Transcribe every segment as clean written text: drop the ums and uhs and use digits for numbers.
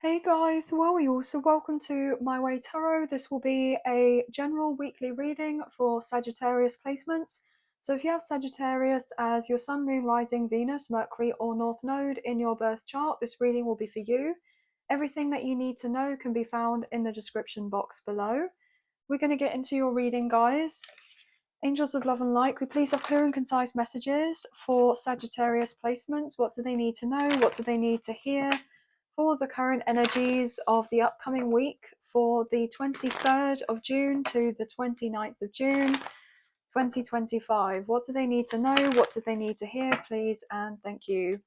Hey guys, well you also welcome to My Way Tarot. This will be a general weekly reading for Sagittarius placements. So if you have Sagittarius as your Sun, Moon, Rising, Venus, Mercury or North Node in your birth chart, this reading will be for you. Everything that you need to know can be found in the description box below. We're going to get into your reading, guys. Angels of love and light, could we please have clear and concise messages for Sagittarius placements? What do they need to know? What do they need to hear for the current energies of the upcoming week for the 23rd of June to the 29th of June 2025? What do they need to know? What do they need to hear, please? And thank you.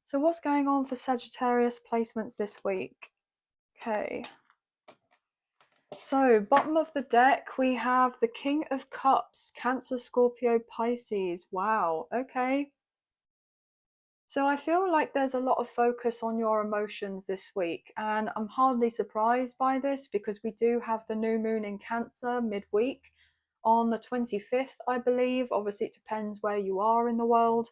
So what's going on for Sagittarius placements this week? Okay. So, bottom of the deck, we have the King of Cups, Cancer, Scorpio, Pisces. Wow, okay. So I feel like there's a lot of focus on your emotions this week, and I'm hardly surprised by this because we do have the new moon in Cancer midweek on the 25th, I believe. Obviously, it depends where you are in the world,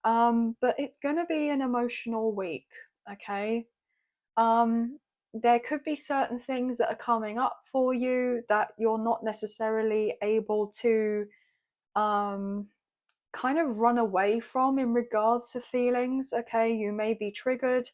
but it's going to be an emotional week, okay? There could be certain things that are coming up for you that you're not necessarily able to um, kind of run away from in regards to feelings. Okay, you may be triggered,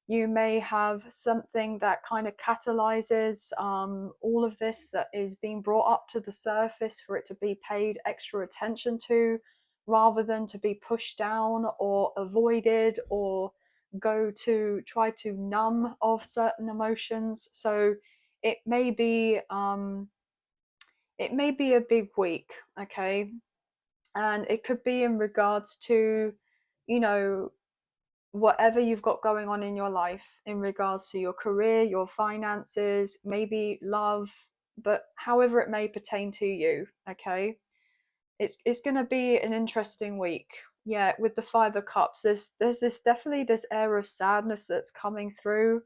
you may have something that kind of catalyzes all of this that is being brought up to the surface for it to be paid extra attention to, rather than to be pushed down or avoided or go to try to numb of certain emotions. So it may be a big week, okay, and it could be in regards to, you know, whatever you've got going on in your life in regards to your career, your finances, maybe love, but however it may pertain to you, okay? It's going to be an interesting week. Yeah, with the Five of Cups, there's this definitely this air of sadness that's coming through,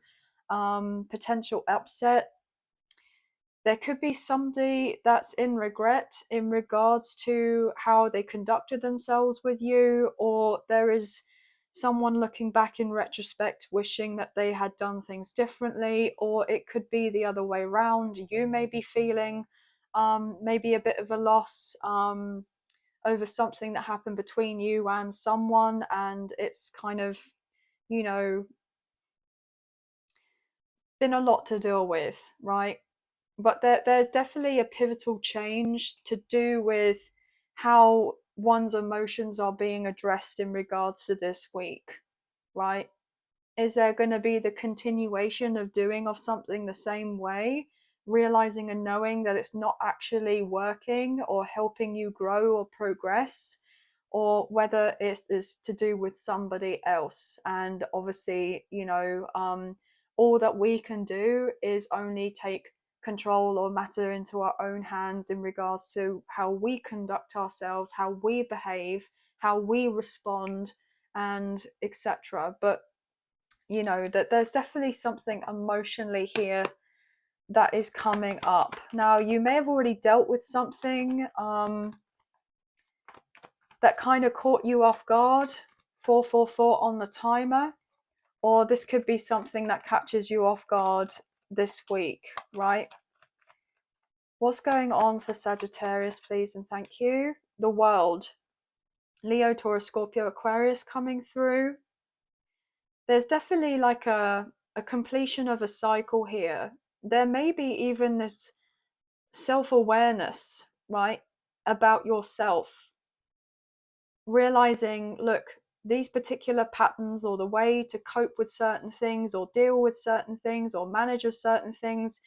potential upset. There could be somebody that's in regret in regards to how they conducted themselves with you, or there is someone looking back in retrospect wishing that they had done things differently, or it could be the other way around. You may be feeling maybe a bit of a loss over something that happened between you and someone, and it's kind of, you know, been a lot to deal with, right? But there's definitely a pivotal change to do with how one's emotions are being addressed in regards to this week, right? Is there going to be the continuation of doing of something the same way, realizing and knowing that it's not actually working or helping you grow or progress, or whether it is to do with somebody else? And obviously, all that we can do is only take control or matter into our own hands in regards to how we conduct ourselves, how we behave, how we respond, and etc. But that there's definitely something emotionally here that is coming up. Now, you may have already dealt with something that kind of caught you off guard, 444 on the timer, or this could be something that catches you off guard this week, right? What's going on for Sagittarius, please, and thank you. The World. Leo, Taurus, Scorpio, Aquarius coming through. There's definitely like a completion of a cycle here. There may be even this self-awareness, right, about yourself. Realizing, look, these particular patterns or the way to cope with certain things or deal with certain things or manage with certain things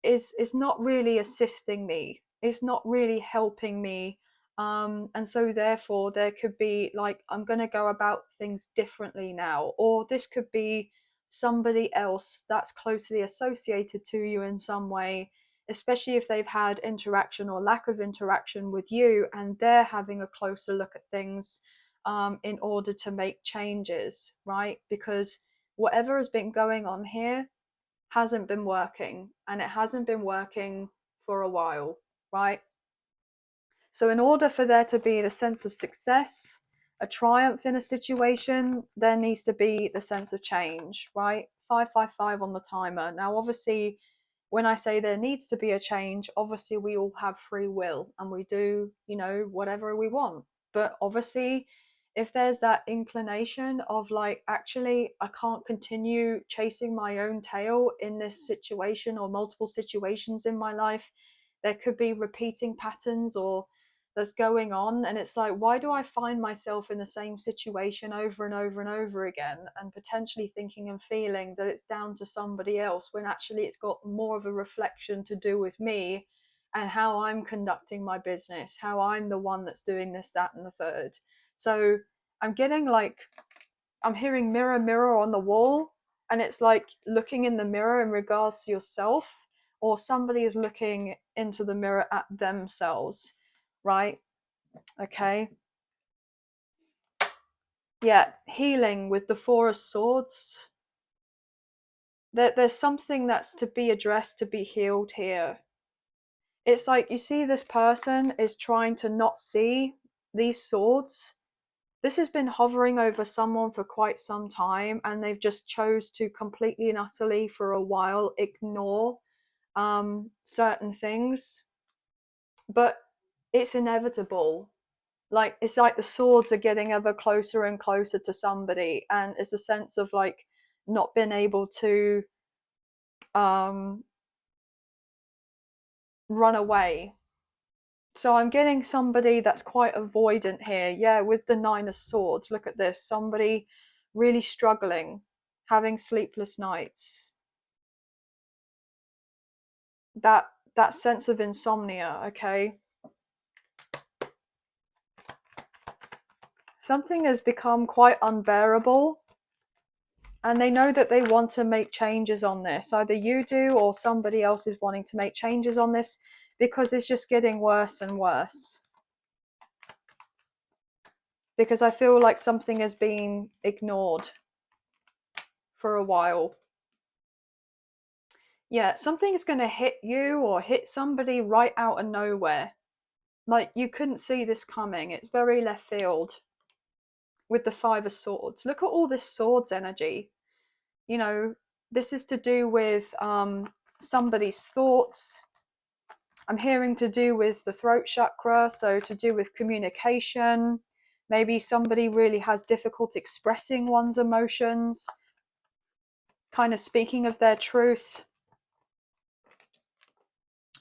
is not really assisting me. It's not really helping me. And so therefore there could be like, I'm going to go about things differently now, or this could be somebody else that's closely associated to you in some way, especially if they've had interaction or lack of interaction with you, and they're having a closer look at things in order to make changes, right? Because whatever has been going on here hasn't been working, and it hasn't been working for a while, right? So in order for there to be the sense of success a triumph in a situation, there needs to be the sense of change, right? 555 on the timer. Now, obviously, when I say there needs to be a change, obviously we all have free will and we do, whatever we want. But obviously, if there's that inclination of like, actually, I can't continue chasing my own tail in this situation or multiple situations in my life, there could be repeating patterns or that's going on, and it's like, why do I find myself in the same situation over and over and over again, and potentially thinking and feeling that it's down to somebody else, when actually it's got more of a reflection to do with me and how I'm conducting my business, how I'm the one that's doing this, that, and the third. So I'm getting like, I'm hearing mirror, mirror on the wall, and it's like looking in the mirror in regards to yourself, or somebody is looking into the mirror at themselves, right? Okay. Yeah, healing with the Four of Swords. There's something that's to be addressed, to be healed here. It's like you see this person is trying to not see these swords. This has been hovering over someone for quite some time, and they've just chose to completely and utterly for a while ignore certain things. But it's inevitable. Like, it's like the swords are getting ever closer and closer to somebody, and it's a sense of like not being able to run away. So I'm getting somebody that's quite avoidant here. Yeah, with the Nine of Swords, look at this, somebody really struggling, having sleepless nights, that sense of insomnia. Okay, something has become quite unbearable, and they know that they want to make changes on this. Either you do or somebody else is wanting to make changes on this, because it's just getting worse and worse. Because I feel like something has been ignored for a while. Yeah, something's going to hit you or hit somebody right out of nowhere. Like, you couldn't see this coming. It's very left field with the Five of Swords. Look at all this swords energy. This is to do with somebody's thoughts. I'm hearing to do with the throat chakra, so to do with communication. Maybe somebody really has difficulty expressing one's emotions, kind of speaking of their truth.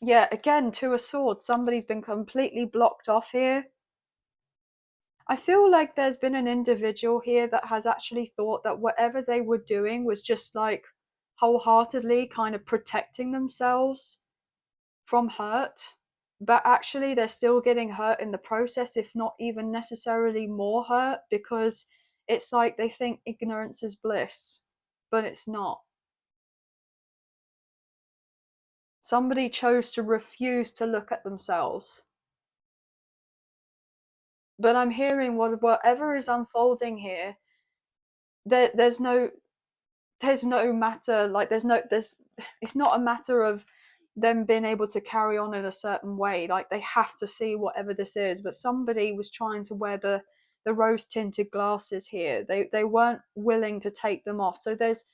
Yeah, again, Two of Swords. Somebody's been completely blocked off here. I feel like there's been an individual here that has actually thought that whatever they were doing was just like wholeheartedly kind of protecting themselves from hurt, but actually they're still getting hurt in the process, if not even necessarily more hurt, because it's like they think ignorance is bliss, but it's not. Somebody chose to refuse to look at themselves. But I'm hearing whatever is unfolding here, there's no matter, like there's it's not a matter of them being able to carry on in a certain way. Like, they have to see whatever this is, but somebody was trying to wear the rose tinted glasses here. They weren't willing to take them off. So there's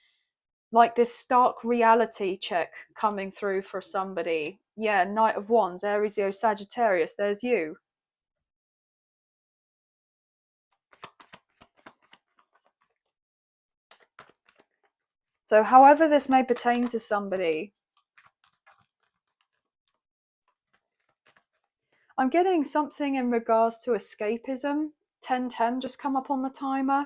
like this stark reality check coming through for somebody. Yeah, Knight of Wands, Aries, Leo, Sagittarius, there's you. So however this may pertain to somebody, I'm getting something in regards to escapism. 1010 just come up on the timer.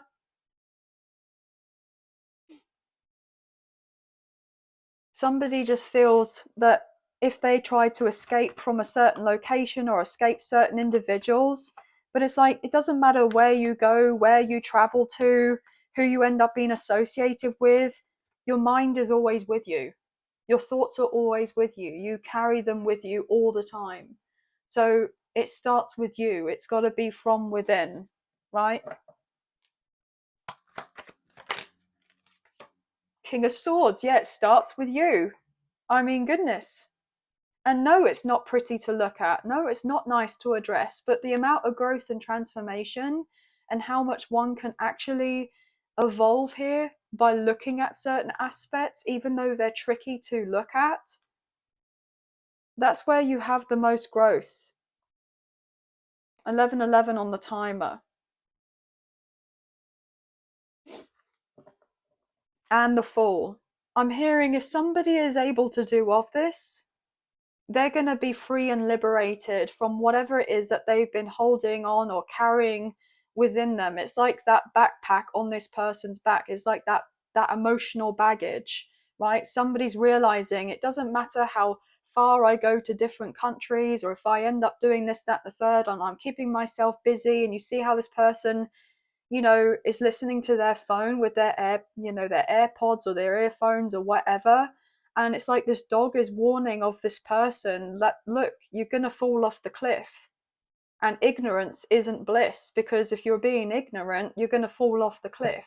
Somebody just feels that if they try to escape from a certain location or escape certain individuals, but it's like, it doesn't matter where you go, where you travel to, who you end up being associated with, your mind is always with you. Your thoughts are always with you. You carry them with you all the time. So it starts with you. It's got to be from within, right? King of Swords, yeah, it starts with you. I mean, goodness. And no, it's not pretty to look at. No, it's not nice to address. But the amount of growth and transformation and how much one can actually evolve here by looking at certain aspects, even though they're tricky to look at. That's where you have the most growth. 1111 on the timer. And the Fool. I'm hearing if somebody is able to do of this, they're going to be free and liberated from whatever it is that they've been holding on or carrying within them. It's like that backpack on this person's back is like that emotional baggage, right? Somebody's realizing it doesn't matter how far I go to different countries, or if I end up doing this, that, the third, and I'm keeping myself busy. And you see how this person, is listening to their phone with their their AirPods or their earphones or whatever. And it's like this dog is warning of this person that, look, you're going to fall off the cliff. And ignorance isn't bliss, because if you're being ignorant, you're going to fall off the cliff.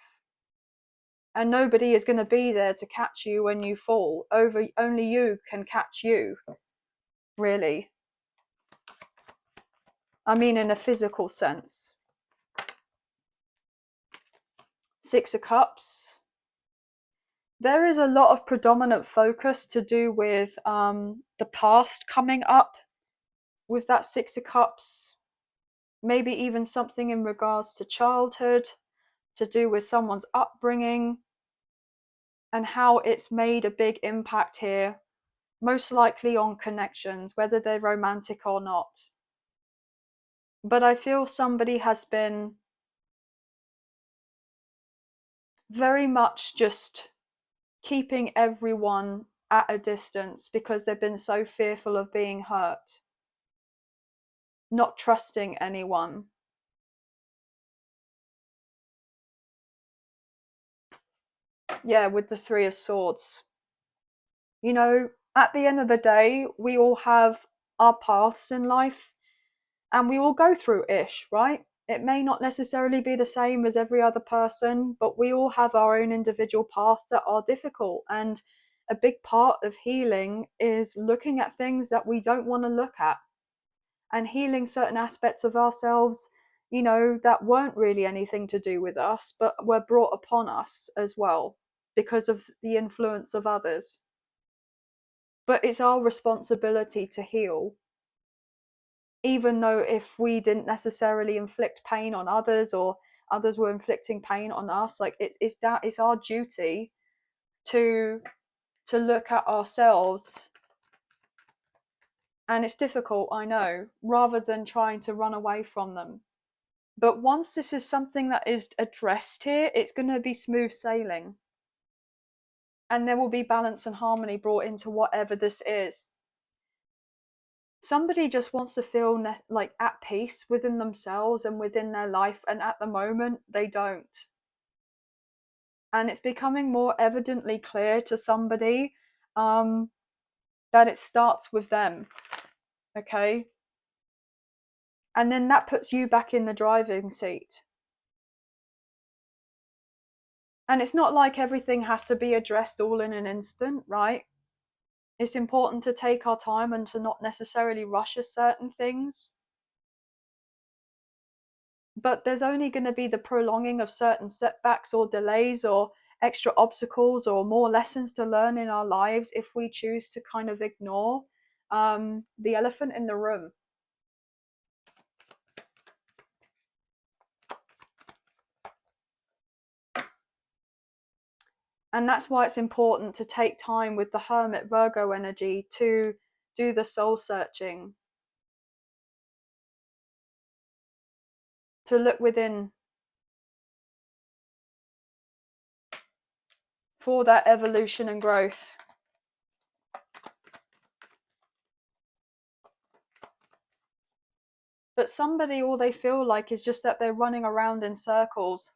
And nobody is going to be there to catch you when you fall. Only you can catch you, really. I mean, in a physical sense. Six of Cups. There is a lot of predominant focus to do with the past coming up with that Six of Cups. Maybe even something in regards to childhood, to do with someone's upbringing, and how it's made a big impact here, most likely on connections, whether they're romantic or not. But I feel somebody has been very much just keeping everyone at a distance because they've been so fearful of being hurt, not trusting anyone. Yeah, with the Three of Swords. At the end of the day, we all have our paths in life, and we all go through ish, right? It may not necessarily be the same as every other person, but we all have our own individual paths that are difficult. And a big part of healing is looking at things that we don't want to look at, and healing certain aspects of ourselves, that weren't really anything to do with us, but were brought upon us as well because of the influence of others. But it's our responsibility to heal, even though if we didn't necessarily inflict pain on others, or others were inflicting pain on us, like it's our duty to look at ourselves. And it's difficult, I know, rather than trying to run away from them. But once this is something that is addressed here, it's going to be smooth sailing, and there will be balance and harmony brought into whatever this is. Somebody just wants to feel like at peace within themselves and within their life, and at the moment they don't. And it's becoming more evidently clear to somebody that it starts with them. Okay? And then that puts you back in the driving seat. And it's not like everything has to be addressed all in an instant, right? It's important to take our time and to not necessarily rush a certain things. But there's only going to be the prolonging of certain setbacks or delays or extra obstacles or more lessons to learn in our lives if we choose to kind of ignore the elephant in the room. And that's why it's important to take time with the Hermit Virgo energy to do the soul searching, to look within for that evolution and growth. But somebody, all they feel like is just that they're running around in circles,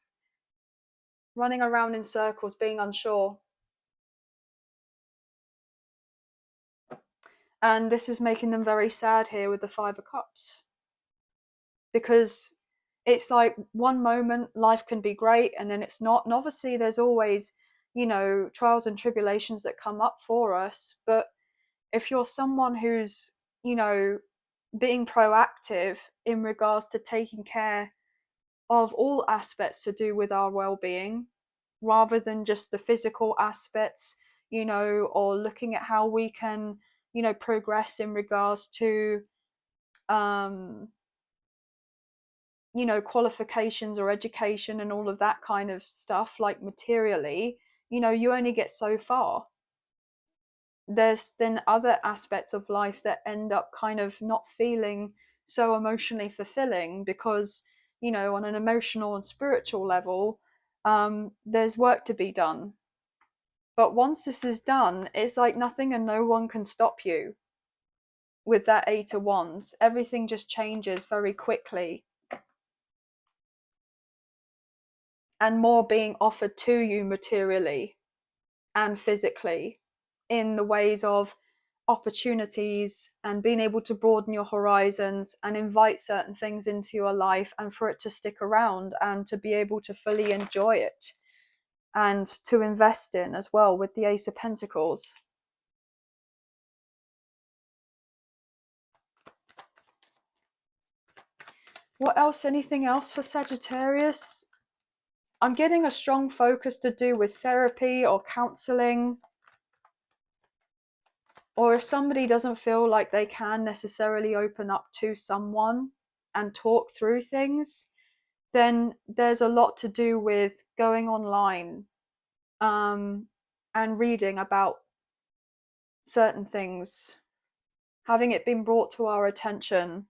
being unsure. And this is making them very sad here with the Five of Cups. Because it's like one moment life can be great and then it's not. And obviously there's always, trials and tribulations that come up for us. But if you're someone who's, being proactive in regards to taking care of all aspects to do with our well-being, rather than just the physical aspects, or looking at how we can, progress in regards to um qualifications or education and all of that kind of stuff, like materially. You only get so far. There's then other aspects of life that end up kind of not feeling so emotionally fulfilling, because on an emotional and spiritual level, there's work to be done. But once this is done, it's like nothing and no one can stop you with that Eight of Wands. Everything just changes very quickly, and more being offered to you materially and physically, in the ways of opportunities and being able to broaden your horizons and invite certain things into your life, and for it to stick around and to be able to fully enjoy it and to invest in as well, with the Ace of Pentacles. What else? Anything else for Sagittarius? I'm getting a strong focus to do with therapy or counseling. Or if somebody doesn't feel like they can necessarily open up to someone and talk through things, then there's a lot to do with going online, and reading about certain things, having it been brought to our attention,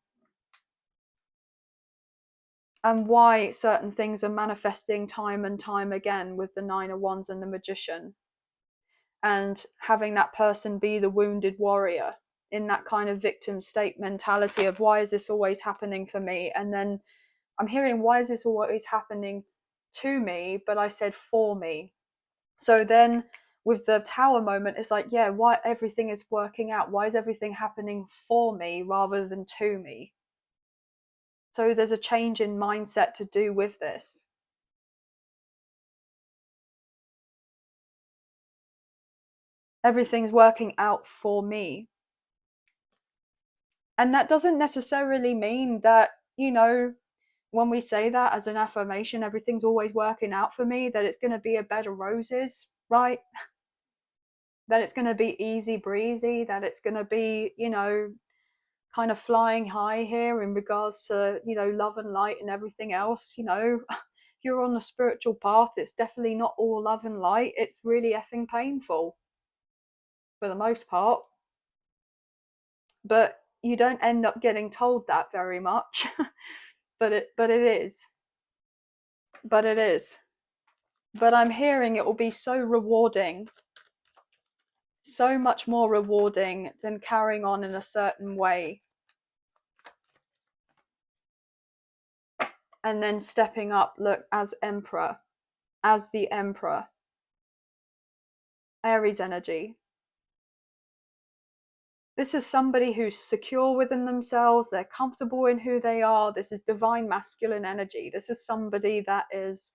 and why certain things are manifesting time and time again with the Nine of Wands and the Magician, and having that person be the wounded warrior in that kind of victim state mentality of, why is this always happening for me? And then I'm hearing, why is this always happening to me? But I said for me. So then with the Tower moment, it's like, yeah, why everything is working out? Why is everything happening for me rather than to me? So there's a change in mindset to do with this. Everything's working out for me. And that doesn't necessarily mean that, when we say that as an affirmation, everything's always working out for me, that it's going to be a bed of roses, right? That it's going to be easy breezy, that it's going to be, kind of flying high here in regards to, love and light and everything else. If you're on the spiritual path, it's definitely not all love and light. It's really effing painful for the most part. But you don't end up getting told that very much. but it is. But it is. But I'm hearing it will be so rewarding, so much more rewarding than carrying on in a certain way and then stepping up, look, as Emperor, as the Emperor. Aries energy. This is somebody who's secure within themselves, they're comfortable in who they are. This is divine masculine energy. This is somebody that is,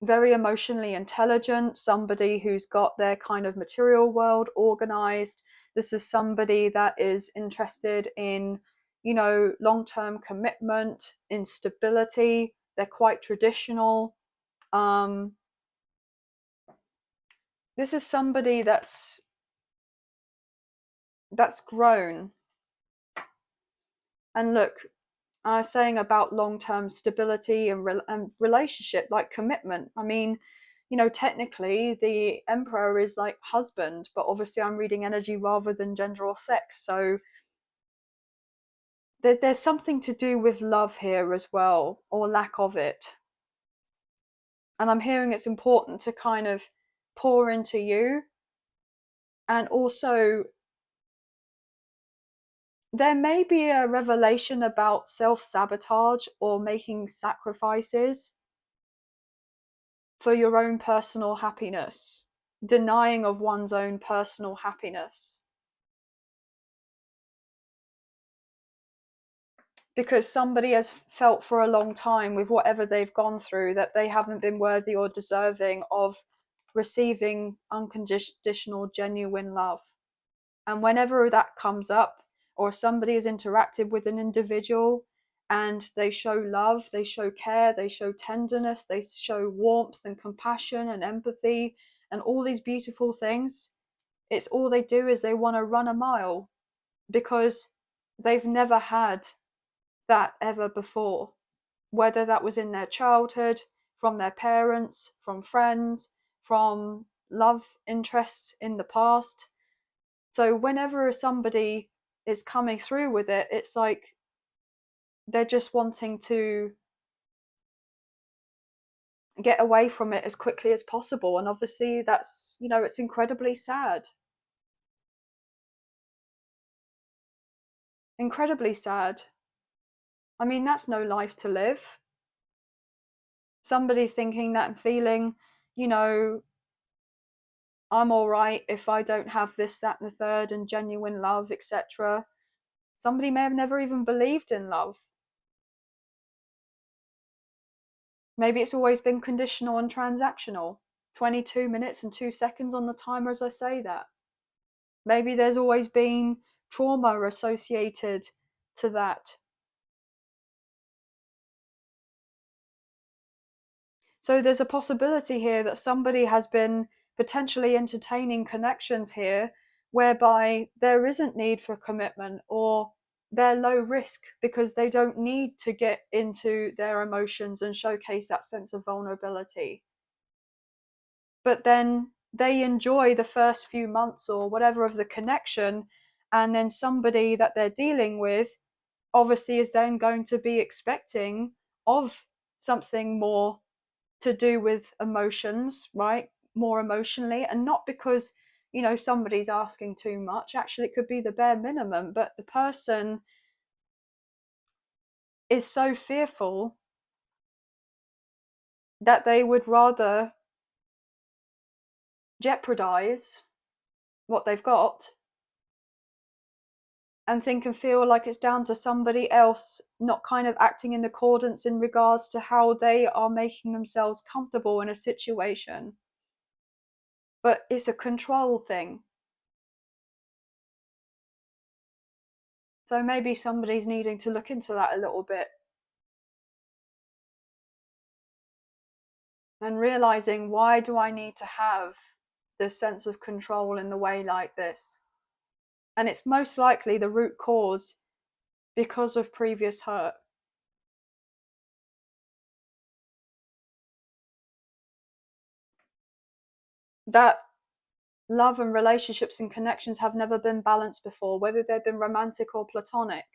very emotionally intelligent, somebody who's got their kind of material world organized. This is somebody that is interested in, long-term commitment, in stability. They're quite traditional. This is somebody that's grown. And look, I was saying about long-term stability and relationship, like commitment. I mean, technically the Emperor is like husband, but obviously I'm reading energy rather than gender or sex. So there's something to do with love here as well, or lack of it. And I'm hearing it's important to kind of pour into you. And also, there may be a revelation about self-sabotage or making sacrifices for your own personal happiness, denying of one's own personal happiness. Because somebody has felt for a long time, with whatever they've gone through, that they haven't been worthy or deserving of receiving unconditional, genuine love. And whenever that comes up, or somebody has interacted with an individual and they show love, they show care, they show tenderness, they show warmth and compassion and empathy and all these beautiful things. It's all they do is they want to run a mile because they've never had that ever before, whether that was in their childhood, from their parents, from friends, from love interests in the past. So whenever somebody is coming through with it, it's like they're just wanting to get away from it as quickly as possible. And obviously that's, it's incredibly sad. Incredibly sad. I mean, that's no life to live. Somebody thinking that and feeling, I'm all right if I don't have this, that, and the third, and genuine love, etc. Somebody may have never even believed in love. Maybe it's always been conditional and transactional. 22 minutes and 2 seconds on the timer as I say that. Maybe there's always been trauma associated to that. So there's a possibility here that somebody has been potentially entertaining connections here whereby there isn't need for commitment, or they're low risk because they don't need to get into their emotions and showcase that sense of vulnerability. But then they enjoy the first few months or whatever of the connection, and then somebody that they're dealing with obviously is then going to be expecting of something more to do with emotions, right? More emotionally, and not because, somebody's asking too much. Actually, it could be the bare minimum, but the person is so fearful that they would rather jeopardize what they've got and think and feel like it's down to somebody else not kind of acting in accordance in regards to how they are making themselves comfortable in a situation. But it's a control thing. So maybe somebody's needing to look into that a little bit and realizing, why do I need to have this sense of control in the way like this? And it's most likely the root cause because of previous hurt. That love and relationships and connections have never been balanced before, whether they've been romantic or platonic.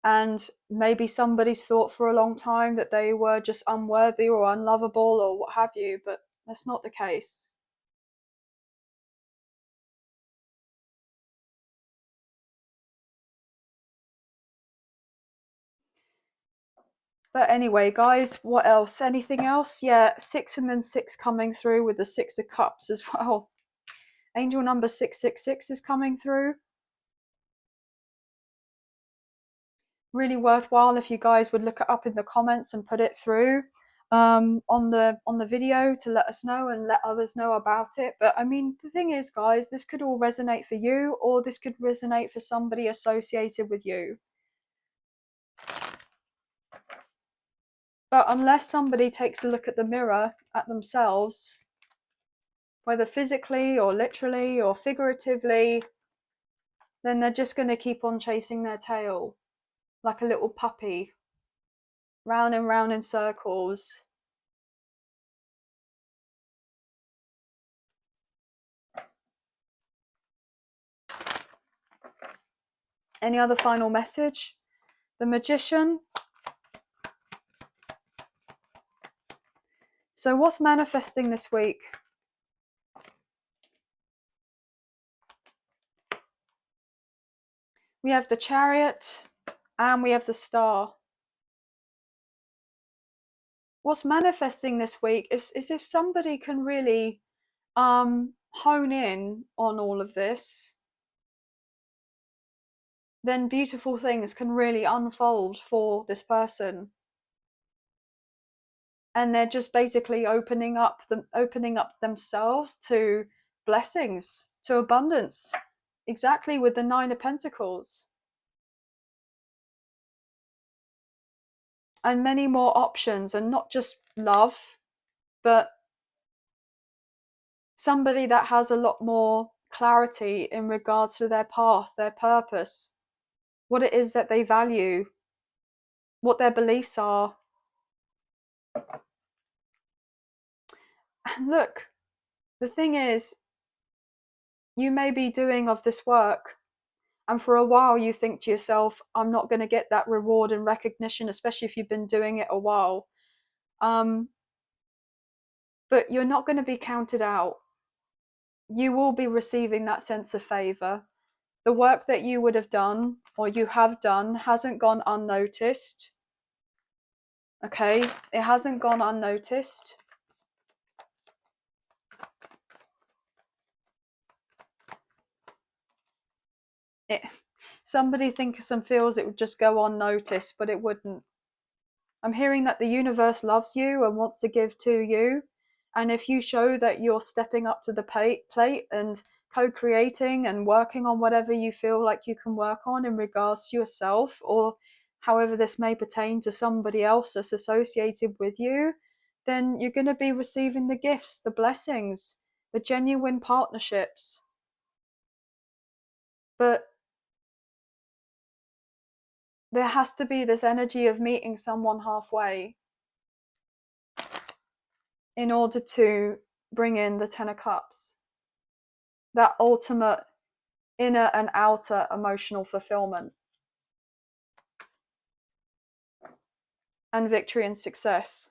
And maybe somebody's thought for a long time that they were just unworthy or unlovable or what have you, but that's not the case. But anyway, guys, what else? Anything else? Yeah, 6 and then 6 coming through with the 6 of Cups as well. Angel number 666 is coming through. Really worthwhile if you guys would look it up in the comments and put it through on the video to let us know and let others know about it. But I mean, the thing is, guys, this could all resonate for you, or this could resonate for somebody associated with you. But unless somebody takes a look at the mirror at themselves, whether physically or literally or figuratively, then they're just going to keep on chasing their tail like a little puppy, round and round in circles. Any other final message? The Magician. So what's manifesting this week? We have the Chariot and we have the Star. What's manifesting this week is if somebody can really hone in on all of this, then beautiful things can really unfold for this person. And they're just basically opening up themselves to blessings, to abundance. Exactly, with the 9 of Pentacles. and many more options, and not just love, but somebody that has a lot more clarity in regards to their path, their purpose, what it is that they value, what their beliefs are. And look, the thing is, you may be doing of this work, and for a while you think to yourself, I'm not going to get that reward and recognition, especially if you've been doing it a while. But you're not going to be counted out. You will be receiving that sense of favor. The work that you would have done or you have done hasn't gone unnoticed. Okay, it hasn't gone unnoticed. Somebody thinks and feels it would just go unnoticed, but it wouldn't. I'm hearing that the universe loves you and wants to give to you. And if you show that you're stepping up to the plate and co-creating and working on whatever you feel like you can work on in regards to yourself, or however this may pertain to somebody else that's associated with you, then you're going to be receiving the gifts, the blessings, the genuine partnerships. But there has to be this energy of meeting someone halfway in order to bring in the Ten of Cups. That ultimate inner and outer emotional fulfillment and victory and success.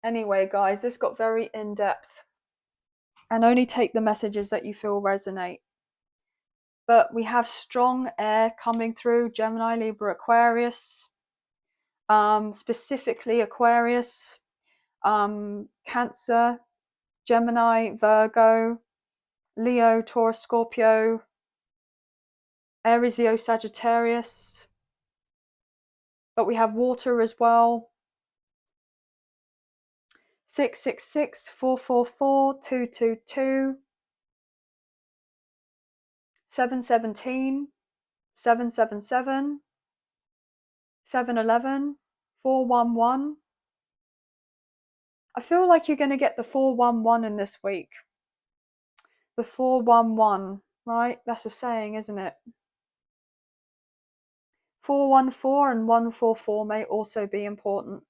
Anyway, guys, this got very in-depth, and only take the messages that you feel resonate. But we have strong air coming through: Gemini, Libra, Aquarius, specifically Aquarius, Cancer, Gemini, Virgo, Leo, Taurus, Scorpio, Aries, Leo, Sagittarius. But we have water as well: 666, 444, 222, 717, 777, 711, 411. I feel like you're going to get the 411 in this week. The 411, right? That's a saying, isn't it? 414 and 144 may also be important.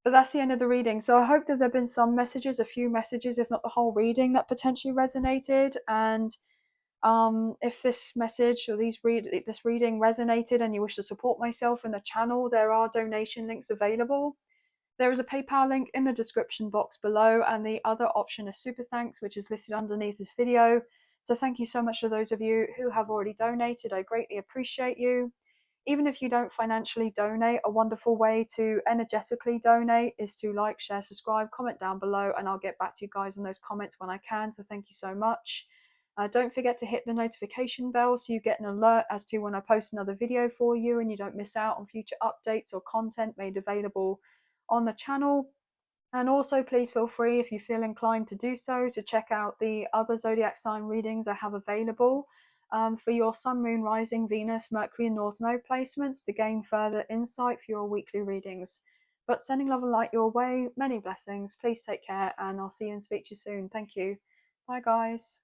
But that's the end of the reading. So I hope that there have been some messages, a few messages, if not the whole reading, that potentially resonated. And if this message or this reading resonated and you wish to support myself and the channel, there are donation links available. There is a PayPal link in the description box below, and the other option is Super Thanks, which is listed underneath this video. So thank you so much to those of you who have already donated. I greatly appreciate you. Even if you don't financially donate, a wonderful way to energetically donate is to like, share, subscribe, comment down below, and I'll get back to you guys in those comments when I can. So thank you so much. Don't forget to hit the notification bell so you get an alert as to when I post another video for you and you don't miss out on future updates or content made available on the channel. And also, please feel free, if you feel inclined to do so, to check out the other zodiac sign readings I have available for your Sun, Moon, Rising, Venus, Mercury, and North Node placements to gain further insight for your weekly readings. But sending love and light your way, many blessings. Please take care, and I'll see you and speak to you soon. Thank you. Bye, guys.